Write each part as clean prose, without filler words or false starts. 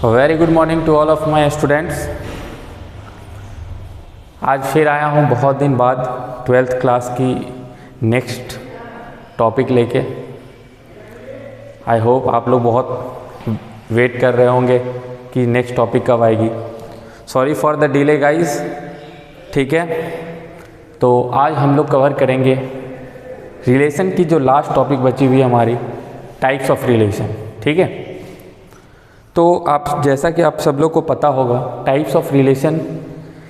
Very good morning to all of my students. आज फिर आया हूँ बहुत दिन बाद 12th क्लास की नेक्स्ट टॉपिक लेके। आई होप आप लोग बहुत वेट कर रहे होंगे कि नेक्स्ट टॉपिक कब आएगी। Sorry for the delay guys, ठीक है। तो आज हम लोग कवर करेंगे रिलेशन की जो लास्ट टॉपिक बची हुई है हमारी, टाइप्स ऑफ रिलेशन, ठीक है। तो आप जैसा कि आप सब लोग को पता होगा, टाइप्स ऑफ रिलेशन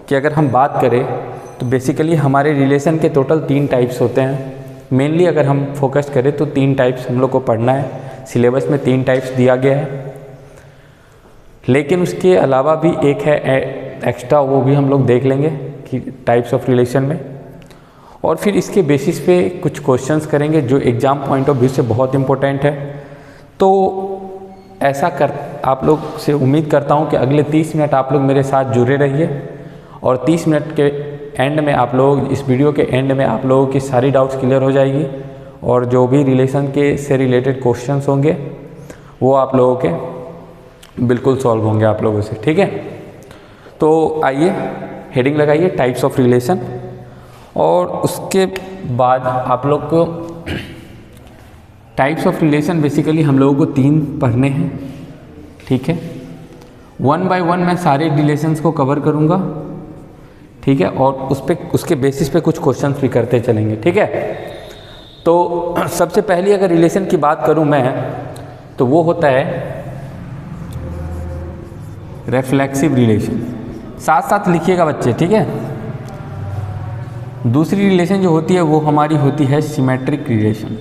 की अगर हम बात करें तो बेसिकली हमारे रिलेशन के टोटल 3 टाइप्स होते हैं। मेनली अगर हम फोकस करें तो 3 टाइप्स हम लोग को पढ़ना है। सिलेबस में 3 टाइप्स दिया गया है, लेकिन उसके अलावा भी एक है एक्स्ट्रा, वो भी हम लोग देख लेंगे कि टाइप्स ऑफ रिलेशन में। और फिर इसके बेसिस पे कुछ क्वेश्चंस करेंगे जो एग्ज़ाम पॉइंट ऑफ व्यू से बहुत इम्पोर्टेंट है। तो ऐसा कर आप लोग से उम्मीद करता हूं कि अगले 30 मिनट आप लोग मेरे साथ जुड़े रहिए, और 30 मिनट के एंड में आप लोग, इस वीडियो के एंड में आप लोगों की सारी डाउट्स क्लियर हो जाएगी, और जो भी रिलेशन के से रिलेटेड क्वेश्चंस होंगे वो आप लोगों के बिल्कुल सॉल्व होंगे आप लोगों से, ठीक है। तो आइए हेडिंग लगाइए टाइप्स ऑफ रिलेशन, और उसके बाद आप लोग को टाइप्स ऑफ रिलेशन बेसिकली हम लोगों को 3 पढ़ने हैं, ठीक है। 1 बाय 1 मैं सारे रिलेशंस को कवर करूंगा, ठीक है, और उसके बेसिस पे कुछ क्वेश्चंस भी करते चलेंगे, ठीक है। तो सबसे पहली अगर रिलेशन की बात करूं मैं, तो वो होता है रिफ्लेक्सिव रिलेशन। साथ साथ लिखिएगा बच्चे, ठीक है। दूसरी रिलेशन जो होती है वो हमारी होती है सिमेट्रिक रिलेशन,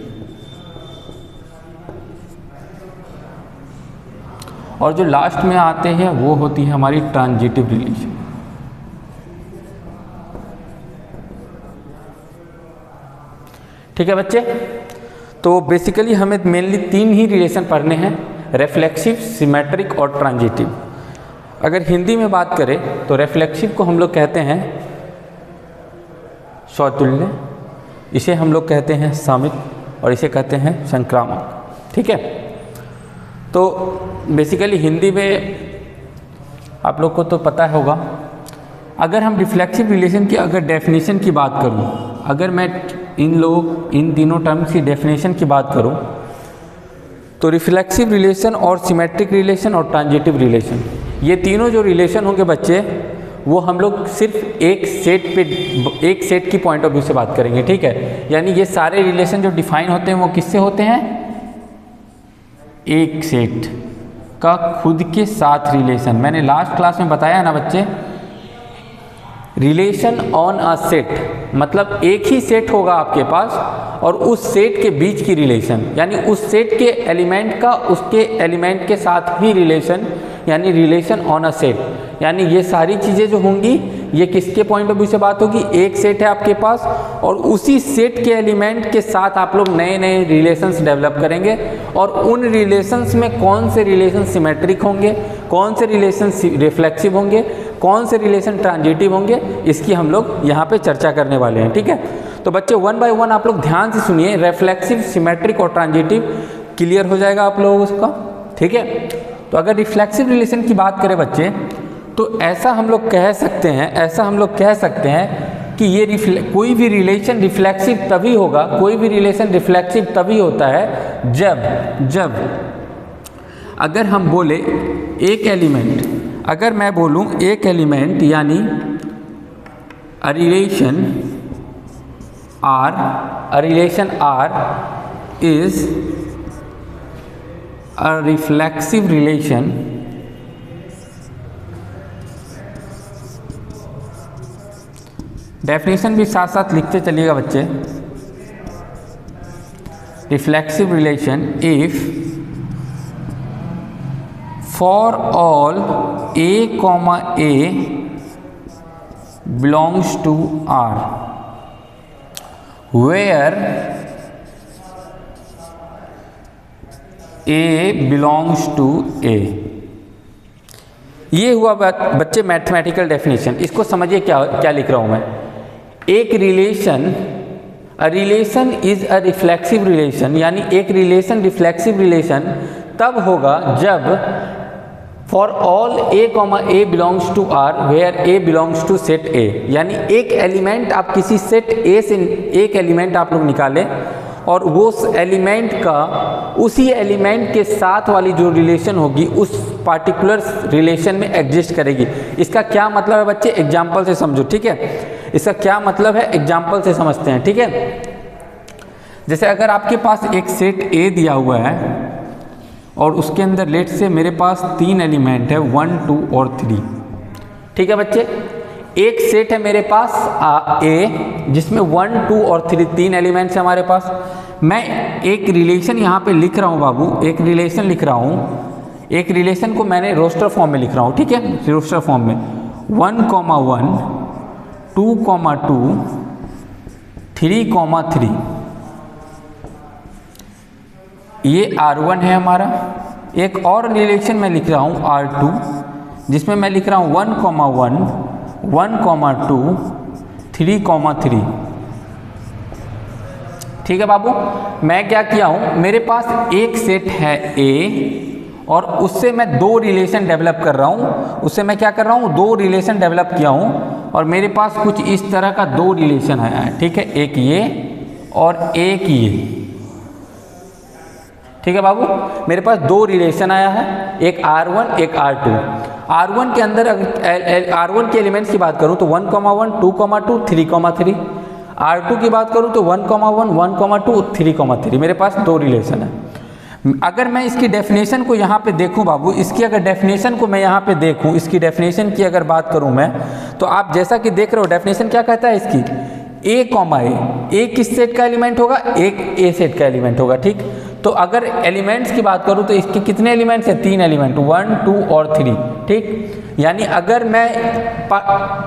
और जो लास्ट में आते हैं वो होती है हमारी ट्रांजिटिव रिलेशन। ठीक है बच्चे। तो बेसिकली हमें मेनली 3 ही रिलेशन पढ़ने हैं, रिफ्लेक्सिव, सिमेट्रिक और ट्रांजिटिव। अगर हिंदी में बात करें तो रिफ्लेक्सिव को हम लोग कहते हैं सौतुल्य, इसे हम लोग कहते हैं सामित, और इसे कहते हैं संक्रामक, ठीक है। तो बेसिकली हिंदी में आप लोग को तो पता होगा। अगर हम रिफ्लेक्सिव रिलेशन की अगर डेफिनेशन की बात करूं, अगर मैं इन तीनों टर्म्स की डेफिनेशन की बात करूं, तो रिफ्लेक्सिव रिलेशन और सिमेट्रिक रिलेशन और ट्रांजिटिव रिलेशन, ये तीनों जो रिलेशन होंगे बच्चे, वो हम लोग सिर्फ एक सेट की पॉइंट ऑफ व्यू से बात करेंगे, ठीक है। यानी ये सारे रिलेशन जो डिफाइन होते हैं वो किससे होते हैं? एक सेट का खुद के साथ रिलेशन। मैंने लास्ट क्लास में बताया ना बच्चे, रिलेशन ऑन अ सेट मतलब एक ही सेट होगा आपके पास, और उस सेट के बीच की रिलेशन, यानी उस सेट के एलिमेंट का उसके एलिमेंट के साथ ही रिलेशन, यानी रिलेशन ऑन अ सेट। यानी ये सारी चीज़ें जो होंगी ये किसके पॉइंट ऑफ व्यू से बात होगी? एक सेट है आपके पास, और उसी सेट के एलिमेंट के साथ आप लोग नए नए रिलेशंस डेवलप करेंगे, और उन रिलेशंस में कौन से रिलेशन सिमेट्रिक होंगे, कौन से रिलेशन रिफ्लेक्सिव होंगे, कौन से रिलेशन ट्रांजिटिव होंगे, इसकी हम लोग यहाँ पे चर्चा करने वाले हैं, ठीक है। तो बच्चे 1 बाय 1 आप लोग ध्यान से सुनिए, रिफ्लेक्सिव, सिमेट्रिक और ट्रांजिटिव क्लियर हो जाएगा आप लोगों का, ठीक है। तो अगर रिफ्लेक्सिव रिलेशन की बात करें बच्चे, तो ऐसा हम लोग कह सकते हैं कि ये कोई भी रिलेशन रिफ्लेक्सिव तभी होगा, कोई भी रिलेशन रिफ्लेक्सिव तभी होता है जब अगर हम बोले एक एलिमेंट, अगर मैं बोलूं एक एलिमेंट, यानी a relation R is a reflexive relation, definition भी साथ साथ लिखते चलिएगा बच्चे। Reflexive relation if for all A, belongs to R, where A belongs to A। ये हुआ बच्चे मैथमेटिकल डेफिनेशन। इसको समझिए क्या लिख रहा हूं मैं। एक relation is a reflexive relation, यानी एक रिलेशन रिफ्लेक्सिव रिलेशन तब होगा जब for all a comma a belongs to R where a belongs to set A, यानी एक एलिमेंट आप किसी सेट ए से एक एलिमेंट आप लोग निकालें और वो एलिमेंट का उसी एलिमेंट के साथ वाली जो रिलेशन होगी उस पार्टिकुलर रिलेशन में एग्जिस्ट करेगी। इसका क्या मतलब है बच्चे, एग्जाम्पल से समझो, ठीक है। इसका क्या मतलब है एग्जाम्पल से समझते हैं, ठीक है। जैसे अगर आपके पास एक सेट ए दिया हुआ है और उसके अंदर लेट से मेरे पास 3 एलिमेंट है 1, 2 और 3, ठीक है बच्चे। एक सेट है मेरे पास ए जिसमें 1, 2 और 3 एलिमेंट्स है हमारे पास। मैं एक रिलेशन यहाँ पे लिख रहा हूँ बाबू, एक रिलेशन लिख रहा हूँ। एक रिलेशन को मैंने रोस्टर फॉर्म में लिख रहा हूँ, ठीक है, रोस्टर फॉर्म में 1, 1, 2, 2, 3, 3। ये R1 है हमारा। एक और रिलेशन मैं लिख रहा हूँ R2 जिसमें मैं लिख रहा हूँ 1, 1, 2, 3, 3। ठीक है बाबू, मैं क्या किया हूँ, मेरे पास एक सेट है A और उससे मैं 2 रिलेशन डेवलप कर रहा हूँ। उससे मैं क्या कर रहा हूँ, 2 रिलेशन डेवलप किया हूँ और मेरे पास कुछ इस तरह का 2 रिलेशन आया है, ठीक है। एक ये और एक ये, ठीक है बाबू। मेरे पास 2 रिलेशन आया है, एक R1 एक R2। R1 के अंदर अगर R1 के एलिमेंट्स की बात करूं तो 1, 1, 2, 2, 3, 3। R2 की बात करूं तो 1, 1, 1, 2, 3, 3। मेरे पास 2 रिलेशन है। अगर मैं इसकी डेफिनेशन को यहाँ पे देखूं बाबू, इसकी अगर डेफिनेशन को मैं यहाँ पे देखूं, इसकी डेफिनेशन की अगर बात करूं मैं, तो आप जैसा कि देख रहे हो डेफिनेशन क्या कहता है इसकी, ए कॉमा ए किस सेट का एलिमेंट होगा, एक ए सेट का एलिमेंट होगा, ठीक। तो अगर एलिमेंट्स की बात करूं तो इसके कितने एलिमेंट्स हैं, 3 एलिमेंट, 1, 2 और 3, ठीक। यानी अगर मैं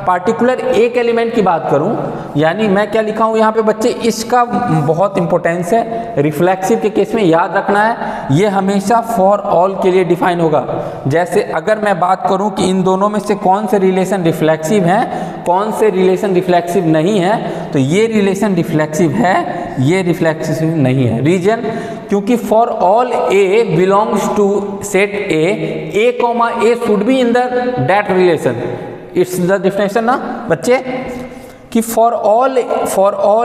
पार्टिकुलर एक एलिमेंट की बात करूं, यानी मैं क्या लिखा हूं यहाँ पे बच्चे, इसका बहुत इंपॉर्टेंस है। रिफ्लेक्सिव के केस में याद रखना है, ये हमेशा फॉर ऑल के लिए डिफाइन होगा। जैसे अगर मैं बात करूं कि इन दोनों में से कौन से रिलेशन रिफ्लेक्सिव हैं, कौन से रिलेशन रिफ्लेक्सिव नहीं है, तो ये रिलेशन रिफ्लेक्सिव है, ये रिफ्लेक्सिव नहीं है। रीजन, क्योंकि for all a belongs to set A comma a should be in that relation. It's the definition ना बच्चे, कि for all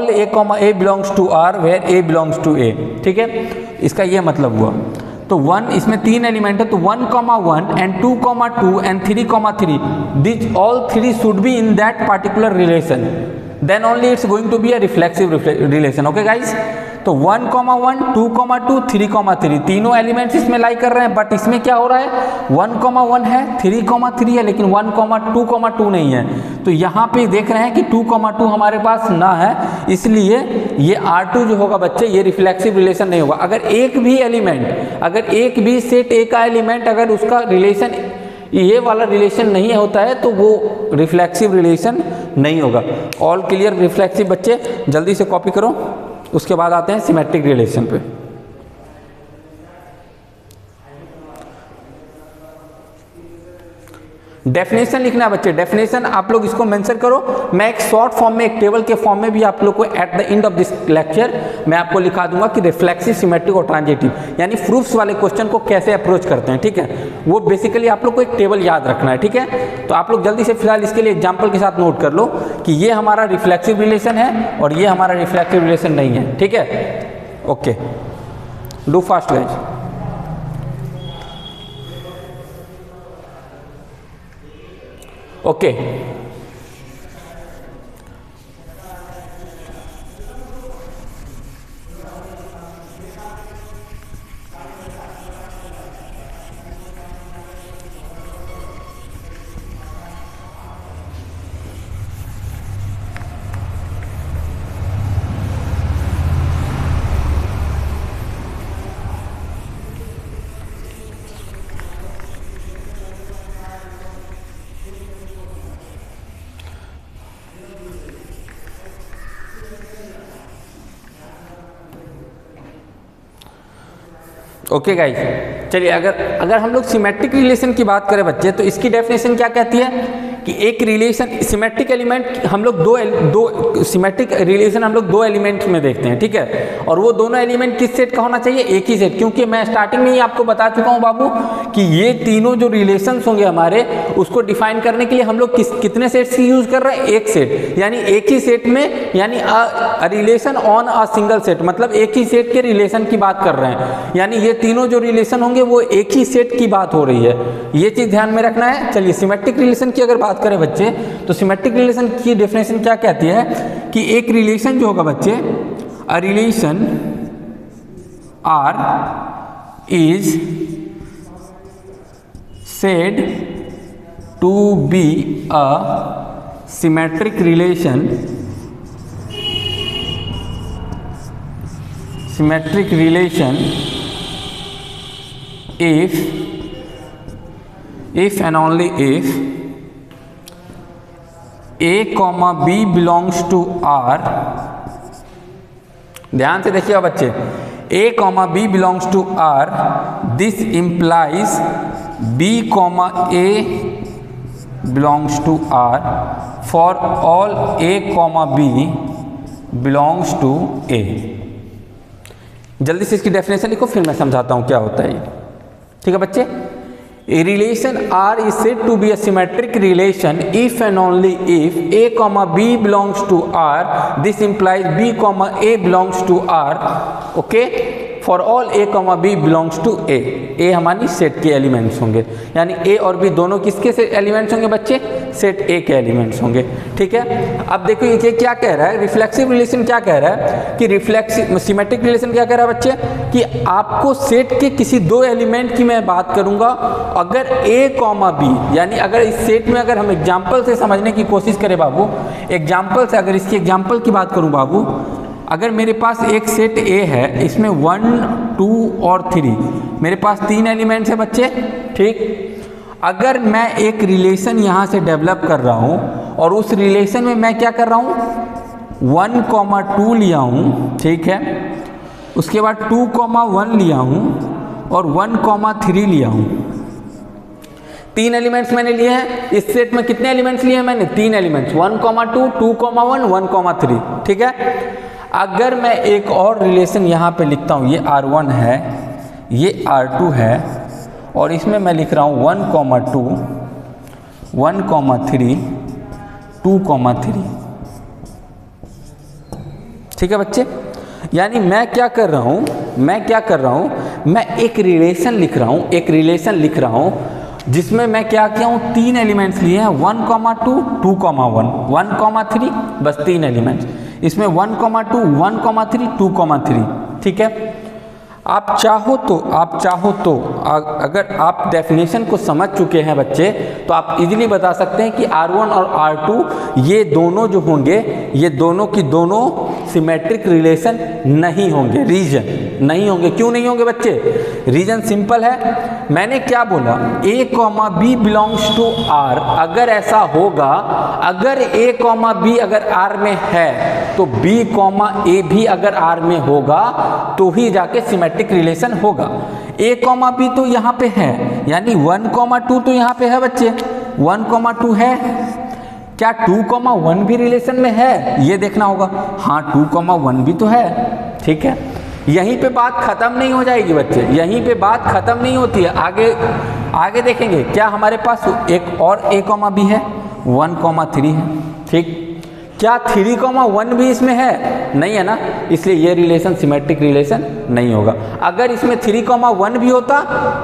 a comma a belongs to R where a belongs to A, ठीक है। इसका ये मतलब हुआ। तो 1, इसमें 3 एलिमेंट है, तो 1, 1 and 2, 2 and 3, 3, this all 3 should be in that particular relation, then only it's going to be a reflexive relation, okay guys। तो 1, 1, 2, 2, 3, 3 तीनों एलिमेंट्स इसमें लाई कर रहे हैं, बट इसमें क्या हो रहा है, 1, 1 है, 3, 3 है, लेकिन 1, 2, 2 नहीं है। तो यहाँ पे देख रहे हैं कि 2, 2 हमारे पास ना है, इसलिए ये R2 जो होगा बच्चे, ये रिफ्लेक्सिव रिलेशन नहीं होगा। अगर एक भी एलिमेंट, अगर एक भी सेट ए का एलिमेंट अगर उसका रिलेशन ये वाला रिलेशन नहीं होता है तो वो रिफ्लेक्सिव रिलेशन नहीं होगा। ऑल क्लियर रिफ्लेक्सिव बच्चे, जल्दी से कॉपी करो, उसके बाद आते हैं सिमेट्रिक रिलेशन पे। डेफिनेशन लिखना है बच्चे, डेफिनेशन आप लोग इसको मेंशन करो। मैं एक शॉर्ट फॉर्म में, एक टेबल के फॉर्म में भी आप लोग को at the end of this lecture मैं आपको लिखा दूंगा कि रिफ्लेक्सिव, सिमेट्रिक और ट्रांजिटिव यानी प्रूफ्स वाले क्वेश्चन को कैसे अप्रोच करते हैं, ठीक है। वो बेसिकली आप लोग को एक टेबल याद रखना है, ठीक है। तो आप लोग जल्दी से फिलहाल इसके लिए एग्जाम्पल के साथ नोट कर लो कि ये हमारा रिफ्लेक्सिव रिलेशन है और ये हमारा रिफ्लेक्टिव रिलेशन नहीं है, ठीक है। Okay, do fast guys. Okay, okay guys, चलिए अगर हम लोग सिमेट्रिक रिलेशन की बात करें बच्चे, तो इसकी डेफिनेशन क्या कहती है कि एक रिलेशन सिमेट्रिक एलिमेंट हम लोग दो सिमेट्रिक रिलेशन हम लोग दो एलिमेंट में देखते हैं, ठीक है, और वो दोनों एलिमेंट किस सेट का होना चाहिए, एक ही सेट, क्योंकि मैं स्टार्टिंग में ही आपको बता चुका हूं बाबू कि ये तीनों जो रिलेशंस होंगे हमारे, उसको डिफाइन करने के लिए हम लोग कितने सेट्स की यूज कर रहे हैं, एक सेट, यानी एक ही सेट में, यानी relation on a single set, मतलब एक ही सेट के रिलेशन की बात कर रहे हैं, यानी ये तीनों जो रिलेशन होंगे वो एक ही सेट की बात हो रही है, ये चीज ध्यान में रखना है। चलिए सिमेट्रिक रिलेशन की अगर बात करें बच्चे, तो सिमेट्रिक रिलेशन की डेफिनेशन क्या कहती है कि एक रिलेशन जो होगा बच्चे, a relation R is said to be a symmetric relation if and only if a comma b belongs to R, ध्यान से देखिएगा बच्चे, a comma b belongs to R, this implies b comma a belongs to R for all a comma b belongs to a। जल्दी से इसकी definition लिखो, फिर मैं समझाता हूं क्या होता है ये, ठीक है बच्चे। A relation R is said to be a symmetric relation if and only if a comma b belongs to R, this implies b comma a belongs to R, okay, for all a comma b belongs to a। a हमारी set के elements होंगे, यानी a और b दोनों किसके से elements होंगे बच्चे, सेट a के एलिमेंट्स होंगे, ठीक है। अब देखो ये क्या कह रहा है, रिफ्लेक्सिव रिलेशन क्या कह रहा है कि रिफ्लेक्सिव सिमेट्रिक रिलेशन क्या कह रहा है बच्चे कि आपको सेट के किसी दो एलिमेंट की मैं बात करूंगा, अगर a कॉमा b, यानी अगर इस सेट में अगर हम एग्जाम्पल से समझने की कोशिश करें बाबू, एग्जाम्पल से अगर इसकी एग्जाम्पल की बात करूं बाबू, अगर मेरे पास एक सेट A है, इसमें 1, 2 और 3, मेरे पास 3 एलिमेंट्स है बच्चे, ठीक। अगर मैं एक रिलेशन यहाँ से डेवलप कर रहा हूँ और उस रिलेशन में मैं क्या कर रहा हूँ, 1,2 लिया हूँ, ठीक है, उसके बाद 2,1 लिया हूँ और 1,3 लिया हूँ, 3 एलिमेंट्स मैंने लिए हैं। इस सेट में कितने एलिमेंट्स लिए हैं मैंने, 3 एलिमेंट्स, 1,2, 2,1, 1,3, ठीक है। अगर मैं एक और रिलेशन यहाँ पे लिखता हूँ, ये R1 है, ये R2 है, और इसमें मैं लिख रहा हूँ 1,2, 1,3, 2,3, ठीक है बच्चे। यानी मैं क्या कर रहा हूँ, मैं एक रिलेशन लिख रहा हूँ जिसमें मैं क्या किया हूँ, 3 एलिमेंट्स लिए हैं, 1,2, 2,1, 1,3, बस 3 एलिमेंट्स, इसमें 1,2, 1,3, 2,3, ठीक है। आप चाहो तो अगर आप डेफिनेशन को समझ चुके हैं बच्चे, तो आप इजीली बता सकते हैं कि R1 और R2 ये दोनों जो होंगे, ये दोनों की दोनों सिमेट्रिक रिलेशन नहीं होंगे, रीजन नहीं होंगे। क्यों नहीं होंगे बच्चे, रीजन सिंपल है, मैंने क्या बोला, a comma b belongs to R, अगर ऐसा होगा, अगर a कॉमा b अगर R में है तो b कॉमा a भी अगर R में होगा तो ही जाके सिमेट्रिक रिलेशन होगा। a कॉमा b तो यहाँ पे है, यानी 1,2 तो यहाँ पे है बच्चे, 1,2 है, क्या 2,1 भी रिलेशन में है, ये देखना होगा, हाँ 2,1 भी तो है, ठीक है। यहीं पे बात खत्म नहीं हो जाएगी बच्चे, यहीं पे बात खत्म नहीं होती है, आगे देखेंगे क्या हमारे पास एक और a कॉमा b है, 1,3 है, ठीक। क्या 3,1 भी इसमें है, नहीं है ना, इसलिए ये रिलेशन सिमेट्रिक रिलेशन नहीं होगा। अगर इसमें 3,1 भी होता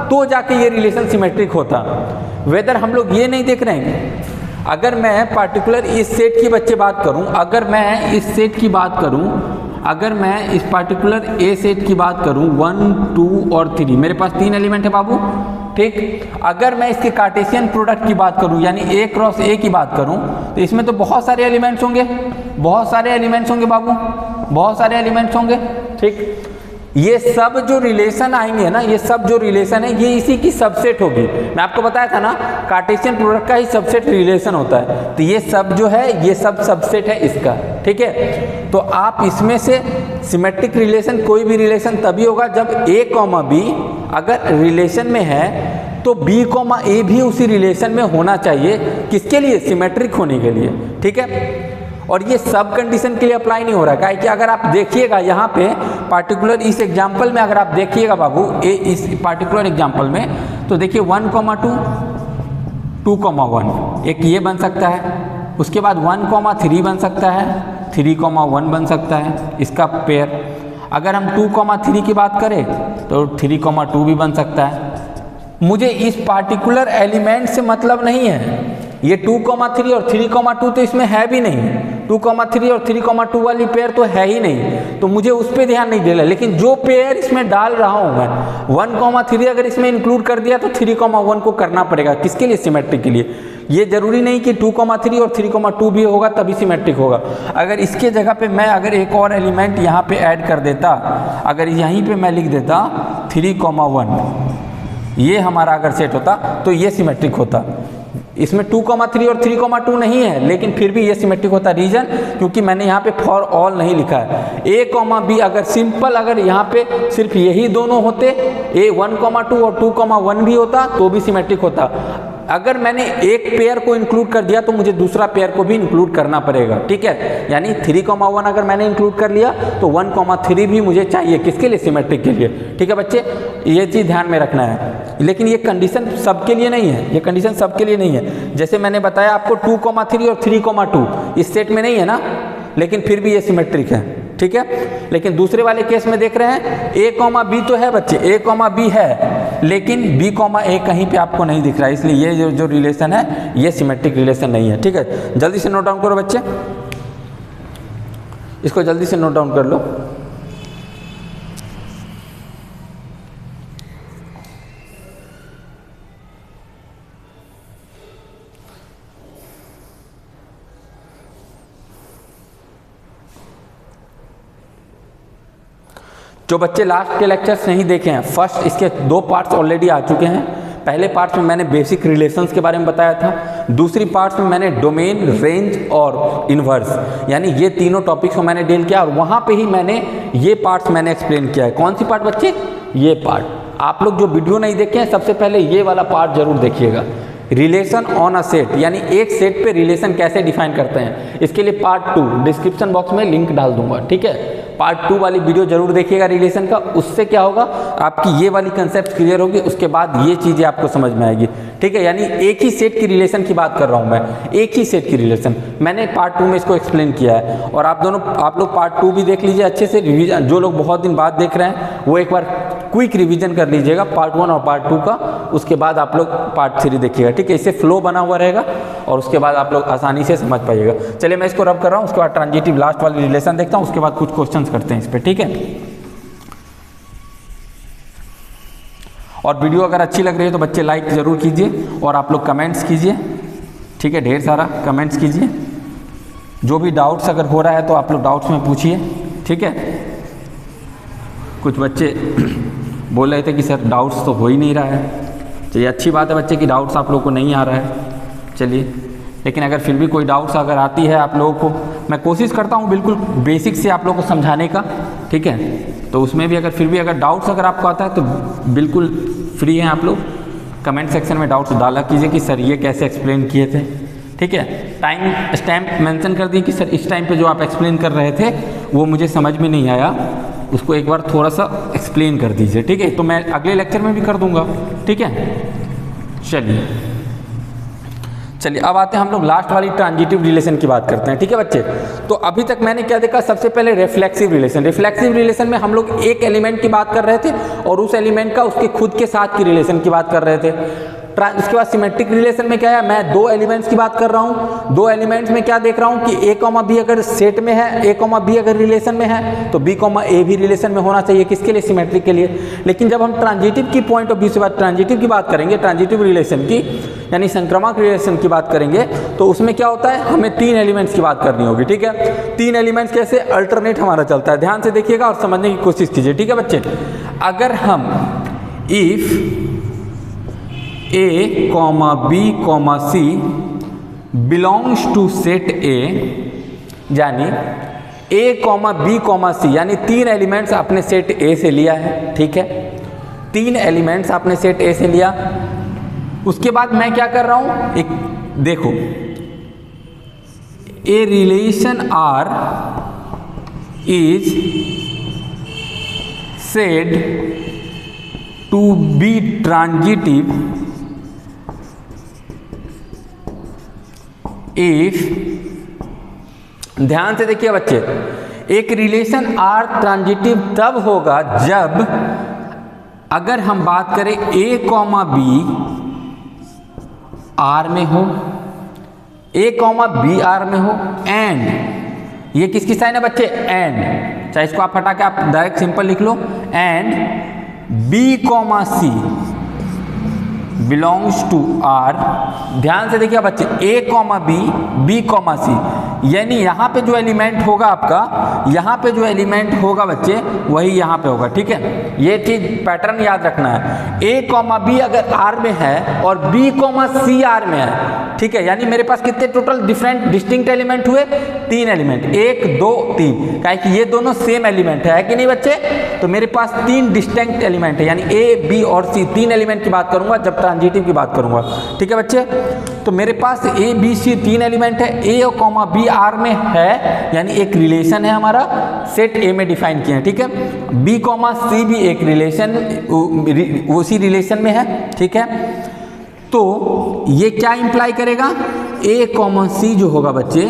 तो जाके ये रिलेशन सिमेट्रिक होता। वेदर हम लोग ये नहीं देख रहे हैं, अगर मैं पार्टिकुलर इस सेट की बच्चे बात करूं, अगर मैं इस सेट की बात करूं, अगर मैं इस पार्टिकुलर ए सेट की बात करूं, 1, 2 और 3, मेरे पास 3 एलिमेंट है बाबू, ठीक। अगर मैं इसके कार्टेशियन प्रोडक्ट की बात करूं, यानी a क्रॉस a की बात करूं, तो इसमें तो बहुत सारे एलिमेंट्स होंगे, बहुत सारे एलिमेंट्स होंगे बाबू, बहुत सारे एलिमेंट्स होंगे, ठीक। ये सब जो रिलेशन आएंगे ना, ये सब जो रिलेशन है, ये इसी की सबसेट होगी। मैं आपको बताया था ना, कार्टेशियन प्रोडक्ट का ही सबसेट रिलेशन होता है, तो ये सब जो है, ये सब सबसेट है इसका, ठीक है। तो आप इसमें से सिमेट्रिक रिलेशन, कोई भी रिलेशन तभी होगा जब a कॉमा b अगर रिलेशन में है तो बी कॉमा ए भी उसी रिलेशन में होना चाहिए, किसके लिए? सिमेट्रिक होने के लिए, ठीक है। और ये सब कंडीशन के लिए अप्लाई नहीं हो रहा है, कि अगर आप देखिएगा यहाँ पे पार्टिकुलर इस एग्जाम्पल में, अगर आप देखिएगा बाबू इस पार्टिकुलर एग्जाम्पल में, तो देखिए 1,2, 2,1 एक ये बन सकता है, उसके बाद 1,3 बन सकता है, 3,1 बन सकता है इसका पेयर। अगर हम 2,3 की बात करें तो 3,2 भी बन सकता है। मुझे इस पार्टिकुलर एलिमेंट से मतलब नहीं है, ये 2,3 और 3,2 तो इसमें है भी नहीं, 2,3 और 3,2 वाली पेयर तो है ही नहीं, तो मुझे उस पर ध्यान नहीं देना। लेकिन जो पेयर इसमें डाल रहा हूँ मैं, 1,3 अगर इसमें इंक्लूड कर दिया तो 3,1 को करना पड़ेगा, किसके लिए? सिमेट्रिक के लिए। ये जरूरी नहीं कि 2,3 और 3,2 भी होगा तभी सिमेट्रिक होगा। अगर इसके जगह पे मैं अगर एक और एलिमेंट यहाँ पे ऐड कर देता, अगर यहीं पे मैं लिख देता 3,1, ये हमारा अगर सेट होता तो ये सिमेट्रिक होता। इसमें 2,3 और 3,2 नहीं है, लेकिन फिर भी ये सिमेट्रिक होता। रीजन, क्योंकि मैंने यहाँ पे फॉर ऑल नहीं लिखा है। ए कॉमा बी अगर सिंपल, अगर यहाँ पे सिर्फ यही दोनों होते, ए 1,2 और 2,1 भी होता तो भी सिमेट्रिक होता। अगर मैंने एक पेयर को इंक्लूड कर दिया तो मुझे दूसरा पेयर को भी इंक्लूड करना पड़ेगा, ठीक है। यानी 3,1 अगर मैंने इंक्लूड कर लिया तो 1,3 भी मुझे चाहिए, किसके लिए? सिमेट्रिक के लिए, ठीक है बच्चे। ये चीज़ ध्यान में रखना है। लेकिन ये कंडीशन सबके लिए नहीं है, ये कंडीशन सबके लिए नहीं है। जैसे मैंने बताया आपको 2,3 और 3,2 इस सेट में नहीं है ना, लेकिन फिर भी ये सिमेट्रिक है, ठीक है। लेकिन दूसरे वाले केस में देख रहे हैं ए कॉमा बी तो है बच्चे, ए कॉमा बी है, लेकिन बी कॉमा ए कहीं पे आपको नहीं दिख रहा है, इसलिए ये जो रिलेशन है ये सिमेट्रिक रिलेशन नहीं है, ठीक है। जल्दी से नोट डाउन करो बच्चे, इसको जल्दी से नोट डाउन कर लो। जो बच्चे लास्ट के लेक्चर्स नहीं देखे हैं, फर्स्ट इसके 2 पार्ट्स ऑलरेडी आ चुके हैं। पहले पार्ट्स में मैंने बेसिक रिलेशंस के बारे में बताया था, दूसरी पार्ट्स में मैंने डोमेन, रेंज और इन्वर्स, यानी ये तीनों टॉपिक्स को मैंने डील किया, और वहाँ पे ही मैंने ये पार्ट्स मैंने एक्सप्लेन किया है। कौन सी पार्ट बच्चे? ये पार्ट। आप लोग जो वीडियो नहीं देखे हैं, सबसे पहले ये वाला पार्ट जरूर देखिएगा, रिलेशन ऑन अ सेट, यानी एक सेट पे रिलेशन कैसे डिफाइन करते हैं। इसके लिए पार्ट 2 डिस्क्रिप्शन बॉक्स में लिंक डाल दूंगा, ठीक है। पार्ट 2 वाली वीडियो जरूर देखिएगा रिलेशन का, उससे क्या होगा, आपकी ये वाली कंसेप्ट क्लियर होगी, उसके बाद ये चीज़ें आपको समझ में आएगी, ठीक है। यानी एक ही सेट की रिलेशन की बात कर रहा हूँ मैं, एक ही सेट की रिलेशन मैंने पार्ट 2 में इसको एक्सप्लेन किया है। और आप लोग पार्ट 2 भी देख लीजिए अच्छे से, रिवीजन जो लोग बहुत दिन बाद देख रहे हैं वो एक बार क्विक रिवीजन कर लीजिएगा पार्ट 1 और पार्ट 2 का, उसके बाद आप लोग पार्ट 3 देखिएगा, ठीक है। इससे फ्लो बना हुआ रहेगा और उसके बाद आप लोग आसानी से समझ पाइएगा। चलिए मैं इसको रब कर रहा हूँ, उसके बाद ट्रांजिटिव लास्ट वाली रिलेशन देखता हूँ, उसके बाद कुछ क्वेश्चंस करते हैं इस पर, ठीक है। और वीडियो अगर अच्छी लग रही है तो बच्चे लाइक ज़रूर कीजिए और आप लोग कमेंट्स कीजिए, ठीक है, ढेर सारा कमेंट्स कीजिए। जो भी डाउट्स अगर हो रहा है तो आप लोग डाउट्स में पूछिए, ठीक है। कुछ बच्चे बोल रहे थे कि सर डाउट्स तो हो ही नहीं रहा है, चलिए अच्छी बात है बच्चे कि डाउट्स आप लोगों को नहीं आ रहा है, चलिए। लेकिन अगर फिर भी कोई डाउट्स अगर आती है आप लोगों को, मैं कोशिश करता हूँ बिल्कुल बेसिक से आप लोगों को समझाने का, ठीक है। तो उसमें भी अगर फिर भी अगर डाउट्स अगर आपको आता है तो बिल्कुल फ्री हैं आप लोग, कमेंट सेक्शन में डाउट्स डाला कीजिए कि सर ये कैसे एक्सप्लेन किए थे, ठीक है। टाइम स्टैम्प मेंशन कर दिए कि सर इस टाइम पे जो आप एक्सप्लेन कर रहे थे वो मुझे समझ में नहीं आया, उसको एक बार थोड़ा सा एक्सप्लेन कर दीजिए, ठीक है। तो मैं अगले लेक्चर में भी कर दूंगा, ठीक है। चलिए अब आते हैं हम लोग लास्ट वाली ट्रांजिटिव रिलेशन की बात करते हैं, ठीक है बच्चे। तो अभी तक मैंने क्या देखा, सबसे पहले रिफ्लेक्सिव रिलेशन। रिफ्लेक्सिव रिलेशन में हम लोग एक एलिमेंट की बात कर रहे थे और उस एलिमेंट का उसके खुद के साथ की रिलेशन की बात कर रहे थे। उसके बाद सिमेट्रिक रिलेशन में क्या है, मैं 2 एलिमेंट्स की बात कर रहा हूँ। 2 एलिमेंट्स में क्या देख रहा हूँ कि ए कॉमा बी अगर सेट में है, ए कॉमा बी अगर रिलेशन में है तो बी कॉमा ए भी रिलेशन में होना चाहिए, किसके लिए? सिमेट्रिक के लिए। लेकिन जब हम ट्रांजिटिव की पॉइंट ऑफ व्यू से ट्रांजिटिव की बात करेंगे, ट्रांजिटिव रिलेशन की यानी संक्रामक रिलेशन की बात करेंगे, तो उसमें क्या होता है, हमें 3 एलिमेंट्स की बात करनी होगी, ठीक है। 3 एलिमेंट्स कैसे अल्टरनेट हमारा चलता है, ध्यान से देखिएगा और समझने की कोशिश कीजिए, ठीक है बच्चे। अगर हम if A, B, C belongs to set A, यानी A, B, C यानी 3 एलिमेंट्स आपने सेट A से लिया है, ठीक है। 3 एलिमेंट्स आपने सेट A से लिया, उसके बाद मैं क्या कर रहा हूं, एक देखो, a relation R is said to be transitive if, ध्यान से देखिए बच्चे, एक रिलेशन आर ट्रांजिटिव तब होगा जब, अगर हम बात करें ए कॉमा बी आर में हो, ए कॉमा बी आर में हो, एंड, ये किसकी साइन है बच्चे, एंड, चाहे इसको आप हटा के आप डायरेक्ट सिंपल लिख लो, and b comma c belongs to R. ध्यान से देखिए बच्चे, a comma b, b comma c, यानी यहां पे जो एलिमेंट होगा आपका, यहां पे जो एलिमेंट होगा बच्चे वही यहां पे होगा, ठीक है। ये चीज पैटर्न याद रखना है, ए कॉमा बी अगर आर में है और बी कॉमा सी आर में है, ठीक है, यानी मेरे पास कितने टोटल डिफरेंट डिस्टिंक्ट एलिमेंट हुए, 3 एलिमेंट, 1 2 3, काहे कि ये दोनों सेम एलिमेंट है कि नहीं बच्चे, तो मेरे पास 3 डिस्टिंक्ट एलिमेंट है, यानी ए बी और सी 3 एलिमेंट की बात करूंगा जब ट्रांजिटिव की बात करूंगा, ठीक है बच्चे। तो मेरे पास ए बी सी 3 एलिमेंट है, ए कॉमा बी आर में है, यानी एक रिलेशन है हमारा, सेट ए में डिफाइन किया है, ठीक है। बी कॉमा सी भी एक रिलेशन, उसी रिलेशन में है, ठीक है। तो ये क्या इंप्लाई करेगा, ए कॉमा सी जो होगा बच्चे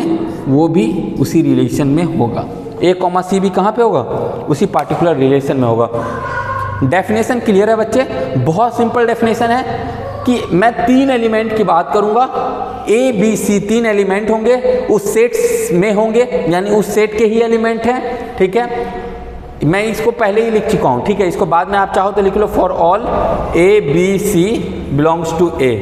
वो भी उसी रिलेशन में होगा, ए कॉमा सी भी कहाँ पे होगा, उसी पार्टिकुलर रिलेशन में होगा। डेफिनेशन क्लियर है बच्चे, बहुत सिंपल डेफिनेशन है कि मैं 3 एलिमेंट की बात करूंगा, ए बी सी 3 एलिमेंट होंगे, उस सेट में होंगे, यानी उस सेट के ही एलिमेंट हैं, ठीक है। मैं इसको पहले ही लिख चुका हूँ, ठीक है, इसको बाद में आप चाहो तो लिख लो, for all a b c belongs to A,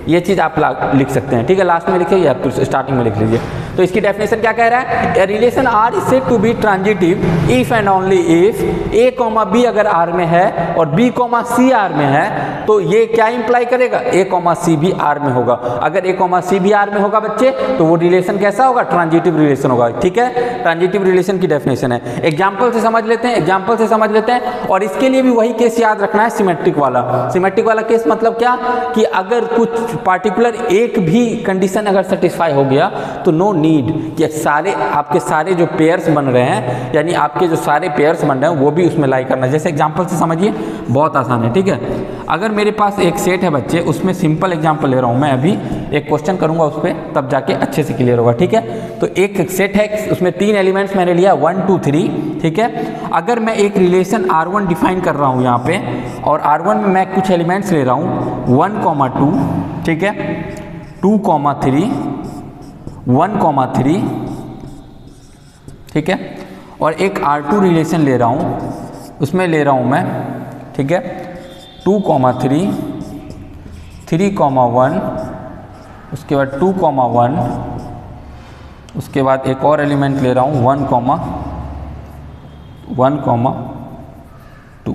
ये चीज़ आप लिख सकते हैं, ठीक है, लास्ट में लिखिए या तो स्टार्टिंग में लिख लीजिए। तो इसकी डेफिनेशन क्या कह रहा है, a relation R is said to be transitive if and only if a comma b अगर आर में है और बी कॉमा सी आर में है, तो ये क्या इंप्लाई करेगा, ए कॉमा सी भी आर में होगा। अगर ए कॉमा सी भी आर में होगा बच्चे, तो वो रिलेशन कैसा होगा, ट्रांजिटिव रिलेशन होगा, ठीक है। ट्रांजिटिव रिलेशन की डेफिनेशन है, एग्जाम्पल से समझ लेते हैं, एग्जाम्पल से समझ लेते हैं। और इसके लिए भी वही केस याद रखना है, सिमेट्रिक वाला। सिमेट्रिक वाला केस मतलब क्या, कि अगर कुछ पार्टिकुलर एक भी कंडीशन अगर सेटिस्फाई हो गया तो नो नीड कि सारे आपके सारे जो पेयर्स बन रहे हैं, यानी आपके जो सारे पेयर्स बन रहे हैं वो भी उसमें लाई करना है। जैसे एग्जांपल से समझिए, बहुत आसान है, ठीक है। अगर मेरे पास एक सेट है बच्चे, उसमें सिंपल एग्जांपल ले रहा हूँ मैं, अभी एक क्वेश्चन करूंगा उस पर, तब जाके अच्छे से क्लियर होगा, ठीक है। तो एक सेट है, उसमें 3 एलिमेंट्स मैंने लिया 1 2 3, ठीक है। अगर मैं एक रिलेशन R1 डिफाइन कर रहा हूँ यहाँ पे, और R1 में मैं कुछ एलिमेंट्स ले रहा हूँ 1 2, ठीक है, 2 3, 1 3, ठीक है, और एक R2 रिलेशन ले रहा हूँ, उसमें ले रहा हूँ मैं, ठीक है, 2 3, 3 1, उसके बाद 2 1, उसके बाद एक और एलिमेंट ले रहा हूँ 1 2,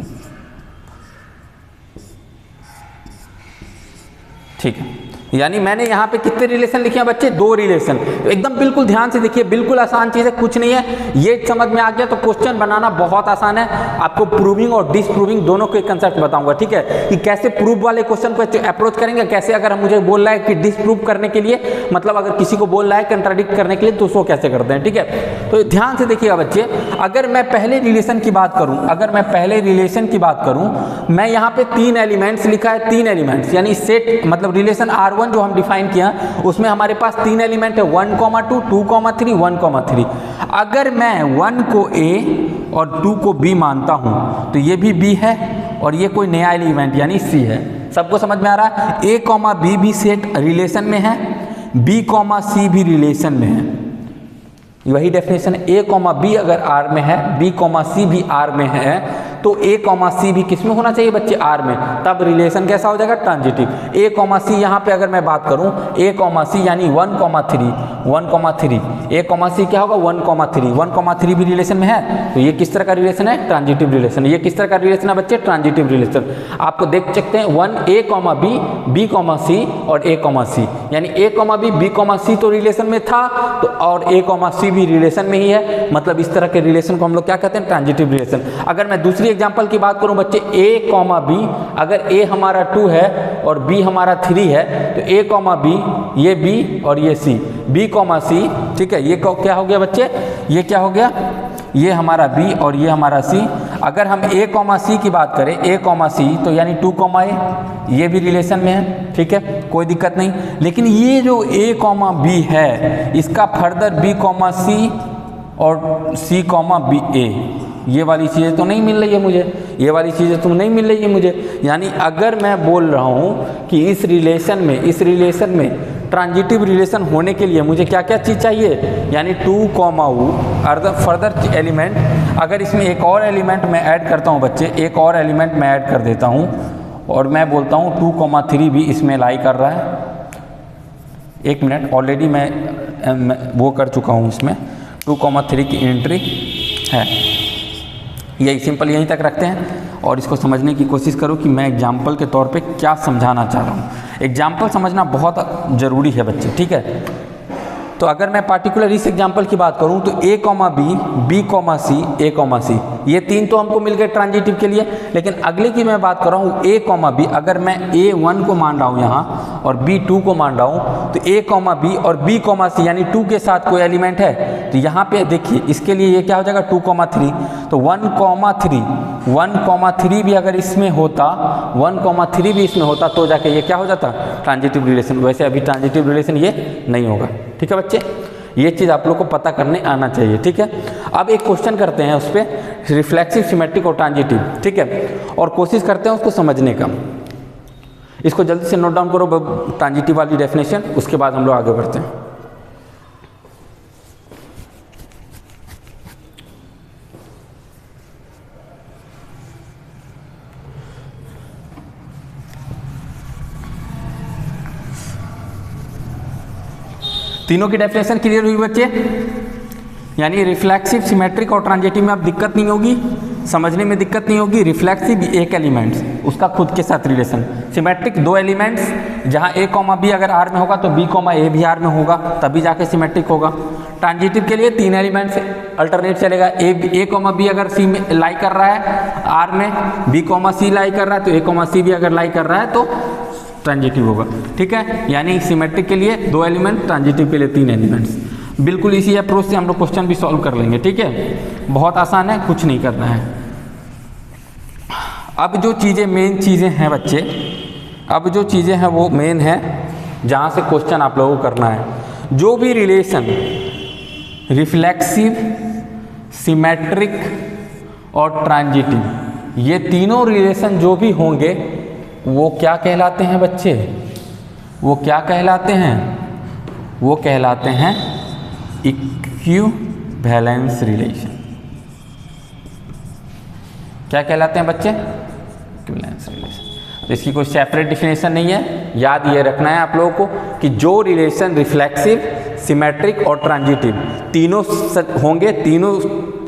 ठीक है। यानी मैंने यहाँ पे कितने रिलेशन लिखे हैं बच्चे, 2 रिलेशन। तो एकदम बिल्कुल ध्यान से देखिए, बिल्कुल आसान चीज़ है, कुछ नहीं है। ये समझ में आ गया तो क्वेश्चन बनाना बहुत आसान है। आपको प्रूविंग और डिसप्रूविंग दोनों के कंसेप्ट बताऊंगा, ठीक है, कि कैसे प्रूव वाले क्वेश्चन को अप्रोच करेंगे, कैसे अगर हम मुझे बोल रहा है कि डिसप्रूव करने के लिए, मतलब अगर किसी को बोल रहा है कंट्राडिक्ट करने के लिए, तो उसको कैसे करते हैं, ठीक है। तो ध्यान से देखिएगा बच्चे, अगर मैं पहले रिलेशन की बात करूँ, मैं यहाँ पे 3 एलिमेंट्स लिखा है, 3 एलिमेंट्स, यानी सेट मतलब रिलेशन R1 जो हम डिफाइन किया, उसमें हमारे पास 3 एलिमेंट है 1 2, 2 3, 1 3। अगर मैं 1 को A और 2 को B मानता हूं, तो ये भी B है और ये कोई नया एलिमेंट यानी C है। सबको समझ में आ रहा है, A B भी सेट रिलेशन में है, B C भी रिलेशन में है। वही डेफिनेशन है, A B अगर R में है, B C भी R में है, तो A C भी किस में होना चाहिए बच्चे, R में, तब रिलेशन कैसा हो जाएगा, ट्रांजिटिव। A C यहाँ पे अगर मैं बात करूँ, A C यानी 1 3, A, क्या होगा 1,3, 1,3 भी रिलेशन में है, तो ये किस तरह का रिलेशन है, ट्रांजिटिव रिलेशन। ये किस तरह का रिलेशन है बच्चे, ट्रांजिटिव रिलेशन। आपको देख सकते हैं 1A, B, C और A, C, यानी A, B, C तो रिलेशन में था, तो और A, C भी रिलेशन में ही है, मतलब इस तरह के रिलेशन को हम लोग क्या कहते हैं, ट्रांजिटिव रिलेशन। अगर मैं दूसरी एग्जांपल की बात करूं बच्चे, A, B, अगर A हमारा 2 है और B हमारा 3 है, तो A, B, ये B और ये C, B, C, ठीक है, ये क्या हो गया बच्चे, ये क्या हो गया, ये हमारा B और ये हमारा C। अगर हम A, C की बात करें, A, C, तो यानी 2, A, ये भी रिलेशन में है, ठीक है, कोई दिक्कत नहीं। लेकिन ये जो A, B है, इसका फर्दर B, C और C, B, A, ये वाली चीज़ें तो नहीं मिल रही है मुझे, ये वाली चीज़ें तो नहीं मिल रही है मुझे। यानी अगर मैं बोल रहा हूँ कि इस रिलेशन में ट्रांजिटिव रिलेशन होने के लिए मुझे क्या क्या चीज़ चाहिए, यानी 2, U फर्दर एलिमेंट। अगर इसमें एक और एलिमेंट मैं ऐड करता हूँ बच्चे, एक और एलिमेंट मैं ऐड कर देता हूँ और मैं बोलता हूँ 2, 3 भी इसमें लाई कर रहा है। एक मिनट, ऑलरेडी मैं वो कर चुका हूँ, इसमें 2, 3 की एंट्री है। यही सिंपल यहीं तक रखते हैं और इसको समझने की कोशिश करो कि मैं एग्जाम्पल के तौर पे क्या समझाना चाह रहा हूँ। एग्जाम्पल समझना बहुत ज़रूरी है बच्चे, ठीक है। तो अगर मैं पार्टिकुलर इस एग्जाम्पल की बात करूं तो A, B, C, A, C, ये तीन तो हमको मिल गए ट्रांजिटिव के लिए। लेकिन अगले की मैं बात कर रहा हूँ A, B, अगर मैं A 1 को मान रहा हूँ यहाँ और B 2 को मान रहा हूँ, तो A, B और B, C यानी 2 के साथ कोई एलिमेंट है, तो यहाँ पे देखिए इसके लिए ये क्या हो जाएगा 2, 3, तो 1, 3 भी अगर इसमें होता, 1, 3 भी इसमें होता तो जाके ये क्या हो जाता, ट्रांजिटिव रिलेशन। वैसे अभी ट्रांजिटिव रिलेशन ये नहीं होगा, ठीक है बच्चे, ये चीज़ आप लोग को पता करने आना चाहिए, ठीक है। अब एक क्वेश्चन करते हैं उस पर, रिफ्लेक्सिव, सिमेट्रिक और ट्रांजिटिव, ठीक है, और कोशिश करते हैं उसको समझने का। इसको जल्दी से नोट डाउन करो, ट्रांजिटिव वाली डेफिनेशन, उसके बाद हम लोग आगे बढ़ते हैं। तीनों की डेफिनेशन क्लियर हुई बच्चे, यानी रिफ्लेक्सिव, सिमेट्रिक और ट्रांजिटिव में अब दिक्कत नहीं होगी, समझने में दिक्कत नहीं होगी। रिफ्लेक्सिव एक एलिमेंट्स, उसका खुद के साथ रिलेशन। सिमेट्रिक 2 एलिमेंट्स, जहां A, B अगर R में होगा तो B, A भी R में होगा, तभी जाके सिमेट्रिक होगा। ट्रांजिटिव के लिए 3 एलिमेंट्स अल्टरनेट चलेगा, A, B अगर C में लाई कर रहा है R में, B, C लाई कर रहा है, तो A, C भी अगर लाई कर रहा है तो ट्रांजिटिव होगा, ठीक है। यानी सिमेट्रिक के लिए 2 एलिमेंट, ट्रांजिटिव के लिए 3 एलिमेंट्स। बिल्कुल इसी अप्रोच से हम लोग क्वेश्चन भी सॉल्व कर लेंगे, ठीक है, बहुत आसान है, कुछ नहीं करना है। अब जो चीज़ें मेन चीज़ें हैं बच्चे, अब जो चीज़ें हैं वो मेन है जहाँ से क्वेश्चन आप लोगों को करना है। जो भी रिलेशन रिफ्लेक्सिव, सिमेट्रिक और ट्रांजिटिव, ये तीनों रिलेशन जो भी होंगे वो क्या कहलाते हैं बच्चे, वो क्या कहलाते हैं, वो कहलाते हैं इक्विवेलेंस रिलेशन। क्या कहलाते हैं बच्चे, इक्विवेलेंस रिलेशन। तो इसकी कोई सेपरेट डिफिनेशन नहीं है, याद ये रखना है आप लोगों को कि जो रिलेशन रिफ्लेक्सिव, सिमेट्रिक और ट्रांजिटिव तीनों होंगे, तीनों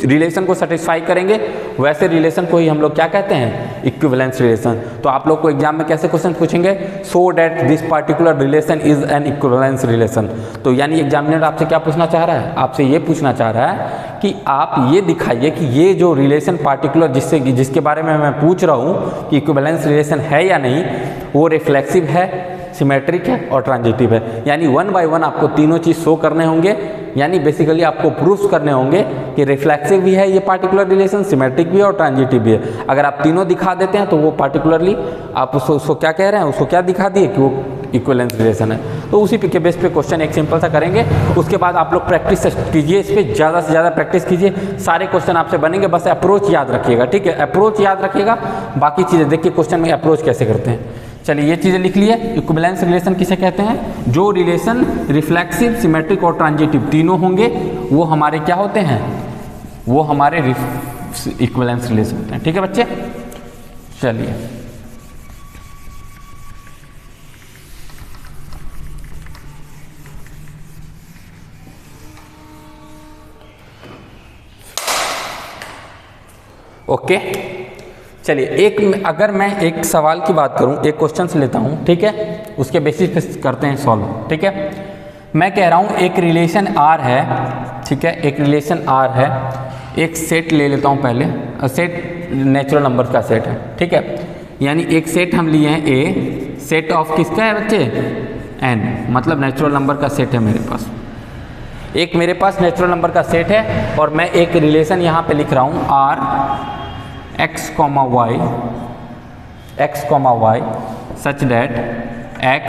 रिलेशन को सेटिस्फाई करेंगे, वैसे रिलेशन को ही हम लोग क्या कहते हैं, इक्विवेलेंस रिलेशन। तो आप लोग को एग्जाम में कैसे क्वेश्चन पूछेंगे, so that this particular relation is an equivalence relation. तो यानी एग्जामिनर आपसे क्या पूछना चाह रहा है, आपसे ये पूछना चाह रहा है कि आप ये दिखाइए कि ये जो रिलेशन पार्टिकुलर जिसके बारे में मैं पूछ रहा हूँ कि इक्विवेलेंस रिलेशन है या नहीं, वो रिफ्लेक्सिव है, सिमेट्रिक है और ट्रांजिटिव है। यानी 1 बाय 1 आपको तीनों चीज़ शो करने होंगे, यानी बेसिकली आपको प्रूफ करने होंगे कि रिफ्लेक्सिव भी है ये पार्टिकुलर रिलेशन, सिमेट्रिक भी है और ट्रांजिटिव भी है। अगर आप तीनों दिखा देते हैं तो वो पार्टिकुलरली आप उसको क्या कह रहे हैं, उसको क्या दिखा दिए कि वो इक्विवेलेंस रिलेशन है। तो उसी के बेस पे क्वेश्चन एक सिंपल सा करेंगे, उसके बाद आप लोग प्रैक्टिस कीजिए, इस पर ज़्यादा से ज़्यादा प्रैक्टिस कीजिए, सारे क्वेश्चन आपसे बनेंगे, बस अप्रोच याद रखिएगा, ठीक है, अप्रोच याद रखिएगा, बाकी चीज़ें देखिए क्वेश्चन में अप्रोच कैसे करते हैं। चलिए ये चीज़ें लिख लिए, इक्विवेलेंस रिलेशन किसे कहते हैं, जो रिलेशन रिफ्लेक्सिव, सिमेट्रिक और ट्रांजिटिव तीनों होंगे वो हमारे क्या होते हैं, वो हमारे इक्विवेलेंस रिलेशन होते हैं, ठीक है बच्चे। चलिए ओके, चलिए अगर मैं एक सवाल की बात करूं, एक क्वेश्चन से लेता हूं, ठीक है, उसके बेसिस पे करते हैं सॉल्व, ठीक है। मैं कह रहा हूं एक रिलेशन R है, ठीक है, एक रिलेशन R है, एक सेट ले लेता हूं पहले, सेट नेचुरल नंबर का सेट है, ठीक है, यानी एक सेट हम लिए हैं A, सेट ऑफ किसका है बच्चे, N, मतलब नेचुरल नंबर का सेट है मेरे पास, एक मेरे पास नेचुरल नंबर का सेट है, और मैं एक रिलेशन यहाँ पे लिख रहा हूँ R x, y such that x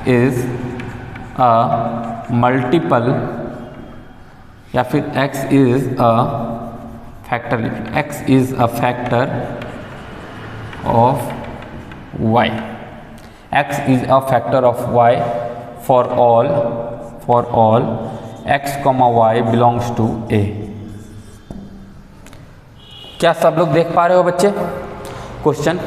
is a multiple, या फिर x is a factor, x is a factor of y, x is a factor of y for all x, y belongs to A। क्या सब लोग देख पा रहे हो बच्चे? क्वेश्चन,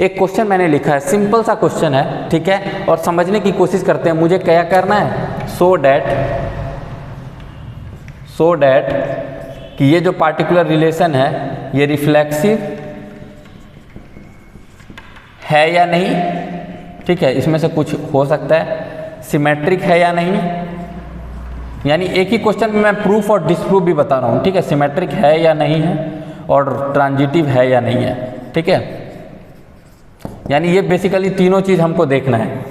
एक क्वेश्चन मैंने लिखा है, सिंपल सा क्वेश्चन है, ठीक है, और समझने की कोशिश करते हैं। मुझे क्या करना है, सो डैट कि ये जो पार्टिकुलर रिलेशन है ये रिफ्लेक्सिव है या नहीं, ठीक है, इसमें से कुछ हो सकता है, सिमेट्रिक है या नहीं, यानी एक ही क्वेश्चन में मैं प्रूफ और डिसप्रूफ भी बता रहा हूँ, ठीक है, सिमेट्रिक है या नहीं है और ट्रांजिटिव है या नहीं है, ठीक है, यानी ये बेसिकली तीनों चीज़ हमको देखना है,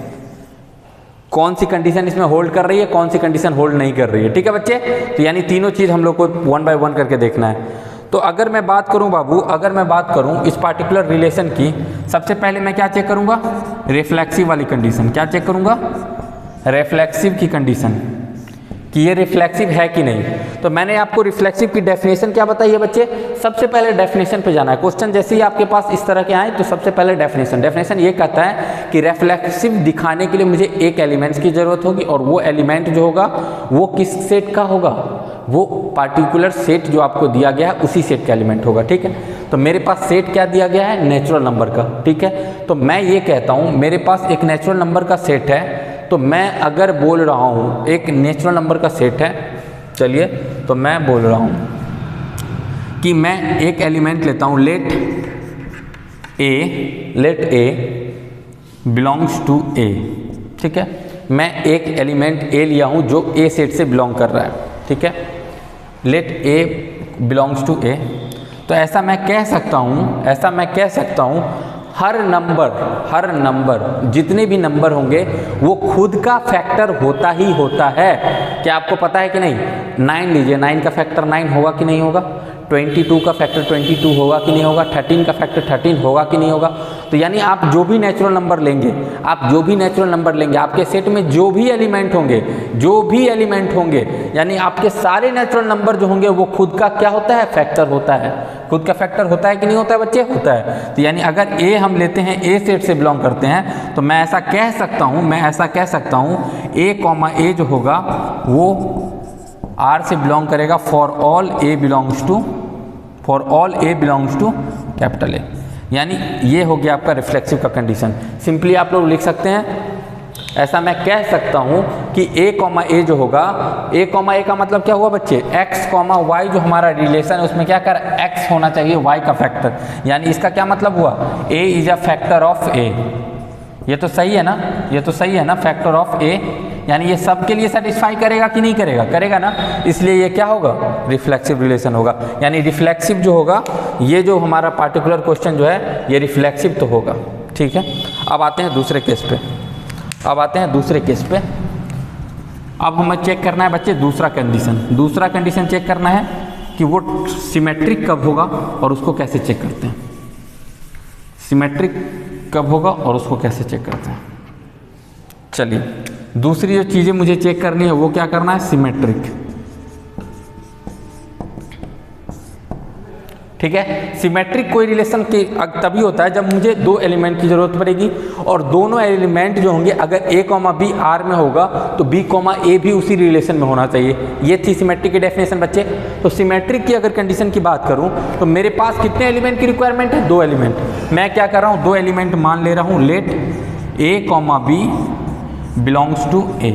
कौन सी कंडीशन इसमें होल्ड कर रही है, कौन सी कंडीशन होल्ड नहीं कर रही है, ठीक है बच्चे। तो यानी तीनों चीज़ हम लोग को 1 बाय 1 करके देखना है। तो अगर मैं बात करूं बाबू, अगर मैं बात करूं इस पार्टिकुलर रिलेशन की, सबसे पहले मैं क्या चेक करूंगा, रिफ्लेक्सिव वाली कंडीशन, क्या चेक करूंगा, रिफ्लेक्सिव की कंडीशन, कि ये रिफ्लेक्सिव है कि नहीं। तो मैंने आपको रिफ्लेक्सिव की डेफिनेशन क्या बताई है बच्चे, सबसे पहले डेफिनेशन पे जाना है। क्वेश्चन जैसे ही आपके पास इस तरह के आए तो सबसे पहले डेफिनेशन ये कहता है कि रिफ्लेक्सिव दिखाने के लिए मुझे एक एलिमेंट्स की जरूरत होगी, और वो एलिमेंट जो होगा वो किस सेट का होगा, वो पार्टिकुलर सेट जो आपको दिया गया है उसी सेट का एलिमेंट होगा, ठीक है। तो मेरे पास सेट क्या दिया गया है, नेचुरल नंबर का, ठीक है। तो मैं ये कहता हूँ मेरे पास एक नेचुरल नंबर का सेट है, तो मैं अगर बोल रहा हूँ एक नेचुरल नंबर का सेट है, चलिए, तो मैं बोल रहा हूँ कि मैं एक एलिमेंट लेता हूँ, late A belongs to A, ठीक है, मैं एक एलिमेंट ए लिया हूँ जो ए सेट से बिलोंग कर रहा है, ठीक है, लेट ए बिलोंग्स टू ए। तो ऐसा मैं कह सकता हूँ हर नंबर जितने भी नंबर होंगे वो खुद का फैक्टर होता ही होता है। क्या आपको पता है कि नहीं, 9 लीजिए, 9 का फैक्टर 9 होगा कि नहीं होगा, 22 का फैक्टर 22 होगा कि नहीं होगा, 13 का फैक्टर 13 होगा कि नहीं होगा। तो यानी आप जो भी नेचुरल नंबर लेंगे, आपके सेट में जो भी एलिमेंट होंगे, यानी आपके सारे नेचुरल नंबर जो होंगे वो खुद का क्या होता है, फैक्टर होता है। खुद का फैक्टर होता है कि नहीं होता है बच्चे, होता है। तो यानी अगर ए हम लेते हैं, ए सेट से बिलोंग करते हैं, तो मैं ऐसा कह सकता हूँ ए कॉमा ए जो होगा वो आर से बिलोंग करेगा for all a belongs to capital A. यानी ये हो गया आपका रिफ्लेक्सिव का कंडीशन। सिंपली आप लोग लिख सकते हैं, ऐसा मैं कह सकता हूँ कि ए कॉमा ए जो होगा, ए कॉमा ए का मतलब क्या हुआ बच्चे, एक्स कॉमा वाई जो हमारा रिलेशन है उसमें क्या कर, एक्स होना चाहिए वाई का फैक्टर। यानी इसका क्या मतलब हुआ, ए इज अ फैक्टर ऑफ ए। ये तो सही है ना, फैक्टर ऑफ ए, यानी ये सब के लिए सेटिस्फाई करेगा कि नहीं करेगा, करेगा ना, इसलिए ये क्या होगा, रिफ्लेक्सिव रिलेशन होगा। यानी रिफ्लेक्सिव जो होगा, ये जो हमारा पार्टिकुलर क्वेश्चन जो है ये रिफ्लेक्सिव तो होगा, ठीक है। अब आते हैं दूसरे केस पे, अब हमें चेक करना है बच्चे दूसरा कंडीशन चेक करना है कि वो सिमेट्रिक कब होगा और उसको कैसे चेक करते हैं, चलिए, दूसरी जो चीज़ें मुझे चेक करनी है वो क्या करना है, सिमेट्रिक, ठीक है। सिमेट्रिक कोई रिलेशन के तभी होता है जब मुझे दो एलिमेंट की जरूरत पड़ेगी और दोनों एलिमेंट जो होंगे अगर ए कॉमा बी आर में होगा तो बी कॉमा ए भी उसी रिलेशन में होना चाहिए। ये थी सिमेट्रिक की डेफिनेशन बच्चे। तो सिमेट्रिक की अगर कंडीशन की बात करूं तो मेरे पास कितने एलिमेंट की रिक्वायरमेंट है, 2 एलिमेंट। मैं क्या कर रहा हूं, 2 एलिमेंट मान ले रहा हूं, let a comma b belongs to A,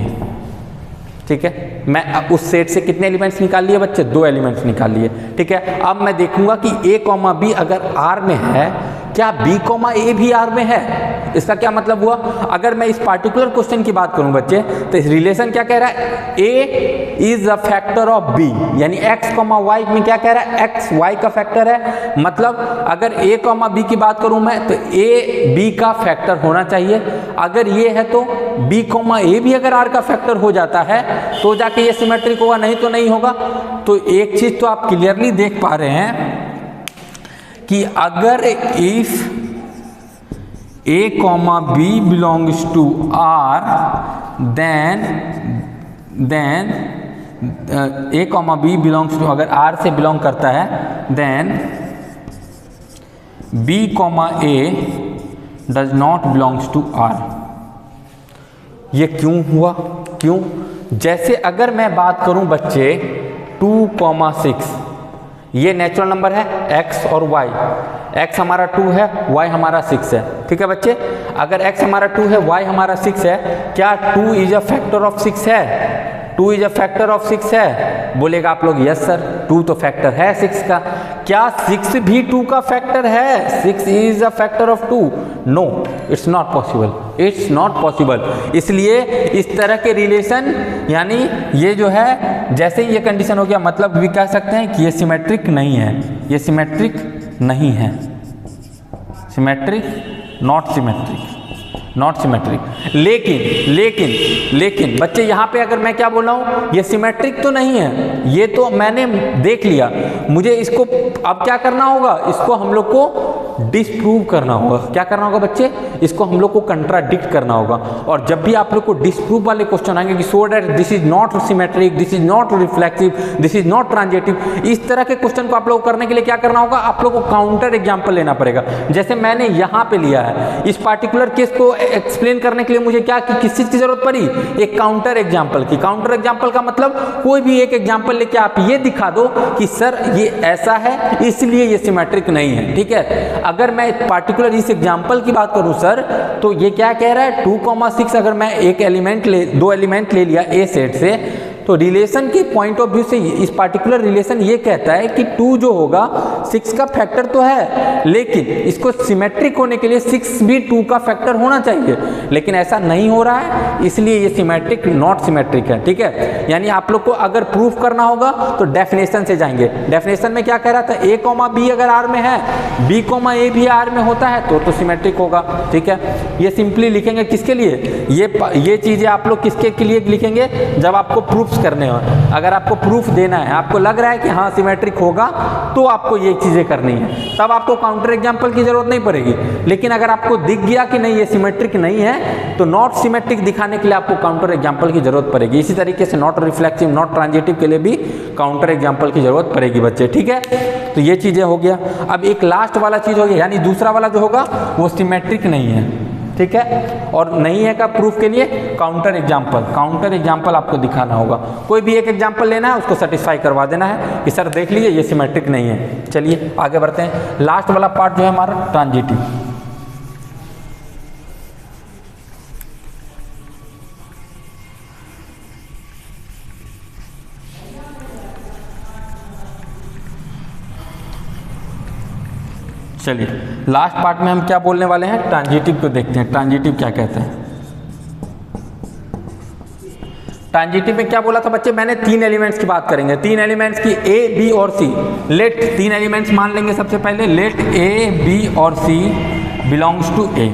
ठीक है। मैं उस सेट से कितने एलिमेंट्स निकाल लिए बच्चे? 2 एलिमेंट्स निकाल लिए, ठीक है। अब मैं देखूंगा कि a कॉमा बी अगर R में है, क्या b कॉमा a भी R में है? इसका क्या मतलब हुआ? अगर मैं इस पार्टिकुलर क्वेश्चन की बात करूं बच्चे, तो इस रिलेशन क्या कह रहा है? a is a factor of b, यानी x कॉमा y में क्या कह रहा है? x y का फैक्टर है। मतलब अगर a कॉमा b की बात करूं मैं, तो a b का फैक्टर होना चाहिए। अगर ये है तो b कॉमा a भी अगर r का फैक्टर हो जाता है तो जाके ये सिमेट्रिक होगा, नहीं तो नहीं होगा। तो एक चीज तो आप क्लियरली देख पा रहे हैं कि अगर if a comma b belongs to R, then a comma b belongs to, अगर R से बिलोंग करता है, then b comma a does not belongs to R। ये क्यों हुआ? क्यों? जैसे अगर मैं बात करूं बच्चे 2,6, ये नेचुरल नंबर है x और y, x हमारा 2 है, y हमारा 6 है, ठीक है बच्चे। अगर x हमारा 2 है, y हमारा 6 है, क्या 2 इज अ फैक्टर ऑफ 6 है? 2 इज अ फैक्टर ऑफ 6 है? बोलेगा आप लोग यस सर, 2 तो फैक्टर है 6 का। क्या 6 भी 2 का फैक्टर है? 6 is a factor of 2? No, it's not possible, it's not possible. इसलिए इस तरह के रिलेशन, यानी ये जो है, जैसे ही ये कंडीशन हो गया, मतलब भी कह सकते हैं कि ये सिमेट्रिक नहीं है, ये सिमेट्रिक नहीं है, symmetric, not symmetric, not symmetric. लेकिन बच्चे यहाँ पे अगर मैं क्या बोल रहा हूँ, ये सिमेट्रिक तो नहीं है, ये तो मैंने देख लिया, मुझे इसको अब क्या करना होगा? इसको हम लोग को डिसप्रूव करना होगा। क्या करना होगा बच्चे? इसको हम लोग को कंट्राडिक्ट करना होगा। और जब भी आप लोग को डिसप्रूव वाले क्वेश्चन आएंगे कि so that this is not symmetric, this is not reflexive, this is not transitive, इस तरह के क्वेश्चन को आप लोग करने के लिए क्या करना होगा? आप लोग को काउंटर एग्जाम्पल लेना पड़ेगा। जैसे मैंने यहाँ पे लिया है, इस पार्टिकुलर केस को एक्सप्लेन करने के लिए मुझे क्या किस चीज की जरूरत पड़ी? एक काउंटर एग्जाम्पल की। काउंटर एग्जाम्पल का मतलब कोई भी एक एग्जाम्पल लेके आप ये दिखा दो कि सर ये ऐसा है, इसलिए ये सिमेट्रिक नहीं है, ठीक है। अगर मैं पार्टिकुलर इस एग्जाम्पल की बात करूं सर, तो ये क्या कह रहा है? 2,6 अगर मैं दो एलिमेंट ले लिया ए सेट से, तो रिलेशन के पॉइंट ऑफ व्यू से इस पार्टिकुलर रिलेशन ये कहता है कि 2 जो होगा 6 का फैक्टर तो है, लेकिन इसको सिमेट्रिक होने के लिए 6 भी 2 का फैक्टर होना चाहिए, लेकिन ऐसा नहीं हो रहा है, इसलिए ये सिमेट्रिक नॉट सिमेट्रिक है, ठीक है। यानी आप लोग को अगर प्रूफ करना होगा तो डेफिनेशन से जाएंगे। डेफिनेशन में क्या कह रहा था? a कॉमा b अगर R में है, b कॉमा a भी R में होता है तो सिमेट्रिक होगा, ठीक है। ये सिंपली लिखेंगे किसके लिए? ये चीजें आप लोग किसके लिए लिखेंगे? जब आपको प्रूफ करने हो, अगर आपको प्रूफ देना है, आपको लग रहा है कि हाँ सिमेट्रिक होगा, तो आपको ये चीजें करनी है, तब आपको काउंटर एग्जांपल की जरूरत नहीं पड़ेगी। लेकिन अगर आपको दिख गया कि नहीं ये सिमेट्रिक नहीं है, तो नॉट सिमेट्रिक दिखाने के लिए आपको काउंटर एग्जांपल की जरूरत पड़ेगी। इसी तरीके से नॉट रिफ्लेक्सिव, नॉट ट्रांजिटिव के लिए भी काउंटर एग्जांपल की जरूरत पड़ेगी बच्चे, ठीक है। तो ये चीजें हो गया। अब एक लास्ट वाला चीज हो गया, यानी दूसरा वाला जो होगा वो सिमेट्रिक नहीं है, ठीक है। और नहीं है का प्रूफ के लिए काउंटर एग्जाम्पल आपको दिखाना होगा। कोई भी एक एग्जाम्पल लेना है, उसको सेटिस्फाई करवा देना है कि सर देख लीजिए ये सिमेट्रिक नहीं है। चलिए आगे बढ़ते हैं। लास्ट वाला पार्ट जो है हमारा ट्रांजिटिव। चलिए लास्ट पार्ट में हम क्या बोलने वाले हैं? ट्रांजिटिव को देखते हैं। ट्रांजिटिव क्या कहते हैं? ट्रांजिटिव में क्या बोला था बच्चे? मैंने 3 एलिमेंट्स की बात करेंगे, 3 एलिमेंट्स की A, B और C। लेट 3 एलिमेंट्स मान लेंगे सबसे पहले। लेट A, B और C बिलोंग्स टू A,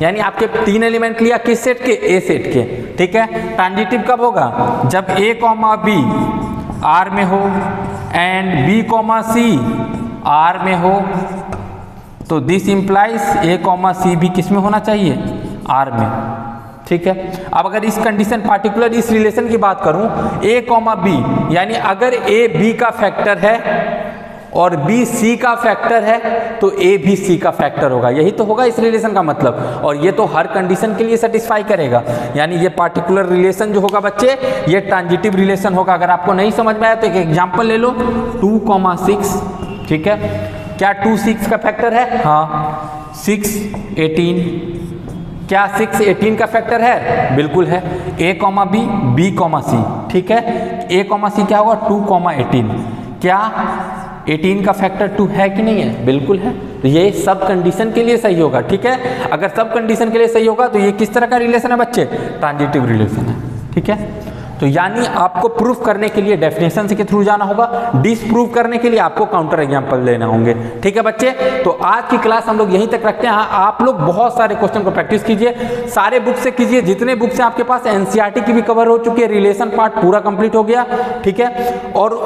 यानी आपके 3 एलिमेंट लिया किस सेट के? A सेट के, ठीक है। ट्रांजिटिव कब होगा? जब A कॉमा B R में हो and B comma C R में हो, तो this implies A comma C भी किस में होना चाहिए? R में, ठीक है। अब अगर इस कंडीशन पार्टिकुलर इस रिलेशन की बात करूं, A कॉमा B, यानी अगर A B का फैक्टर है और B C का फैक्टर है, तो A भी C का फैक्टर होगा। यही तो होगा इस रिलेशन का मतलब, और ये तो हर कंडीशन के लिए सेटिस्फाई करेगा। यानी ये पार्टिकुलर रिलेशन जो होगा बच्चे, ये ट्रांजिटिव रिलेशन होगा। अगर आपको नहीं समझ में आया तो एक एग्जाम्पल ले लो, 2,6, ठीक है। क्या 2 6 का फैक्टर है? हाँ। 6 18 क्या 6 18 का फैक्टर है? बिल्कुल है। a, b, b, c, ठीक है। a, c क्या होगा? 2, 18। क्या 18 का फैक्टर 2 है कि नहीं है? बिल्कुल है। तो ये सब कंडीशन के लिए सही होगा, ठीक है। अगर सब कंडीशन के लिए सही होगा तो ये किस तरह का रिलेशन है बच्चे? ट्रांजिटिव रिलेशन है, ठीक है। तो यानी आपको प्रूफ करने के लिए डेफिनेशन के थ्रू जाना होगा, डिसप्रूव करने के लिए आपको काउंटर एग्जांपल लेना होंगे, ठीक है बच्चे। तो आज की क्लास हम लोग यहीं तक रखते हैं। आप लोग बहुत सारे क्वेश्चन को प्रैक्टिस कीजिए, सारे बुक से कीजिए, जितने बुक से आपके पास एनसीईआरटी की भी कवर हो चुकी है, रिलेशन पार्ट पूरा कंप्लीट हो गया, ठीक है। और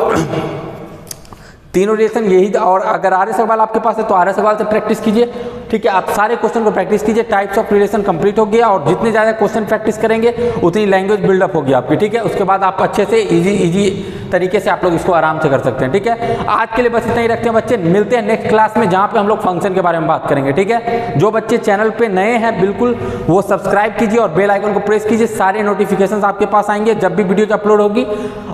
तीनों रिलेशन यही, और अगर आर्य सवाल आपके पास है तो आर्य सवाल से प्रैक्टिस कीजिए, ठीक है। आप सारे क्वेश्चन को प्रैक्टिस कीजिए, टाइप्स ऑफ रिलेशन कंप्लीट हो गया, और जितने ज़्यादा क्वेश्चन प्रैक्टिस करेंगे उतनी लैंग्वेज बिल्डअप होगी आपकी, ठीक है। उसके बाद आप अच्छे से इजी तरीके से आप लोग इसको आराम से कर सकते हैं, ठीक है। आज के लिए बस इतना ही रखते हैं बच्चे, मिलते हैं नेक्स्ट क्लास में जहाँ पे हम लोग फंक्शन के बारे में बात करेंगे, ठीक है। जो बच्चे चैनल पे नए हैं बिल्कुल वो सब्सक्राइब कीजिए और बेल आइकन को प्रेस कीजिए, सारे नोटिफिकेशंस आपके पास आएंगे जब भी वीडियो अपलोड होगी,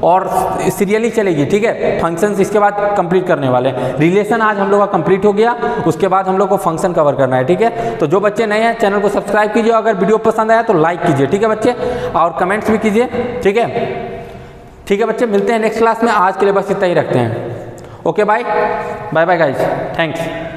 और सीरियली चलेगी, ठीक है। फंक्शंस इसके बाद कंप्लीट करने वाले हैं। रिलेशन आज हम लोग का कंप्लीट हो गया, उसके बाद हम लोग को फंक्शन कवर करना है, ठीक है। तो जो बच्चे नए हैं चैनल को सब्सक्राइब कीजिए, अगर वीडियो पसंद आया तो लाइक कीजिए, ठीक है बच्चे, और कमेंट्स भी कीजिए, ठीक है। ठीक है बच्चे, मिलते हैं नेक्स्ट क्लास में। आज के लिए बस इतना ही रखते हैं। Okay bye bye bye guys, thanks.